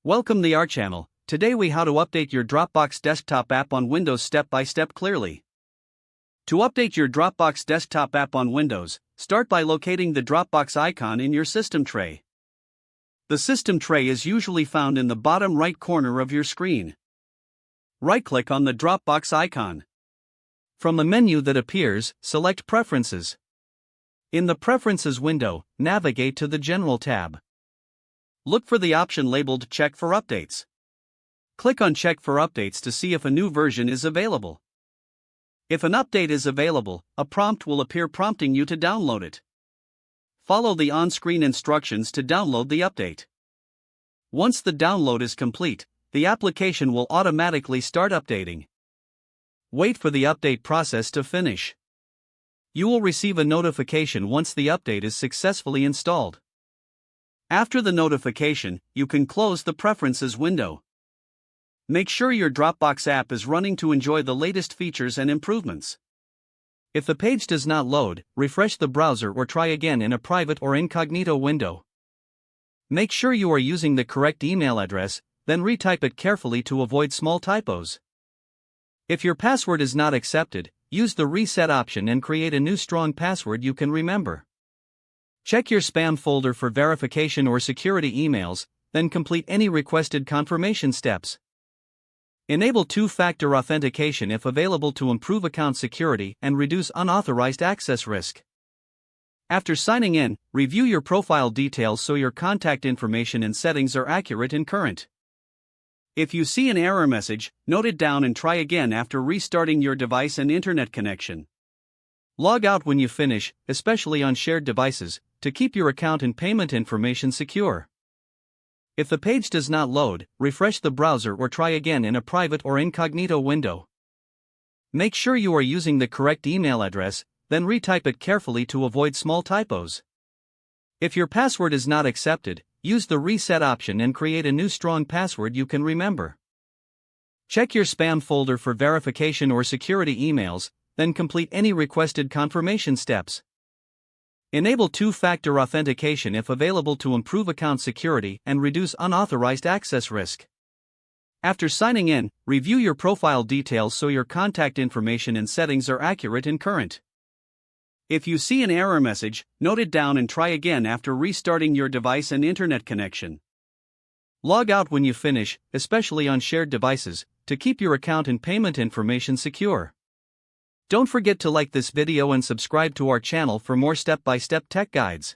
Welcome to our channel. Today we how to update your Dropbox desktop app on Windows step by step clearly. To update your Dropbox desktop app on Windows, start by locating the Dropbox icon in your system tray. The system tray is usually found in the bottom right corner of your screen. Right-click on the Dropbox icon. From the menu that appears, select Preferences. In the Preferences window, navigate to the General tab. Look for the option labeled Check for Updates. Click on Check for Updates to see if a new version is available. If an update is available, a prompt will appear prompting you to download it. Follow the on-screen instructions to download the update. Once the download is complete, the application will automatically start updating. Wait for the update process to finish. You will receive a notification once the update is successfully installed. After the notification, you can close the Preferences window. Make sure your Dropbox app is running to enjoy the latest features and improvements. If the page does not load, refresh the browser or try again in a private or incognito window. Make sure you are using the correct email address, then retype it carefully to avoid small typos. If your password is not accepted, use the reset option and create a new strong password you can remember. Check your spam folder for verification or security emails, then complete any requested confirmation steps. Enable two-factor authentication if available to improve account security and reduce unauthorized access risk. After signing in, review your profile details so your contact information and settings are accurate and current. If you see an error message, note it down and try again after restarting your device and internet connection. Log out when you finish, especially on shared devices, to keep your account and payment information secure. If the page does not load, refresh the browser or try again in a private or incognito window. Make sure you are using the correct email address, then retype it carefully to avoid small typos. If your password is not accepted, use the reset option and create a new strong password you can remember. Check your spam folder for verification or security emails, then complete any requested confirmation steps. Enable two-factor authentication if available to improve account security and reduce unauthorized access risk. After signing in, review your profile details so your contact information and settings are accurate and current. If you see an error message, note it down and try again after restarting your device and internet connection. Log out when you finish, especially on shared devices, to keep your account and payment information secure. Don't forget to like this video and subscribe to our channel for more step-by-step tech guides.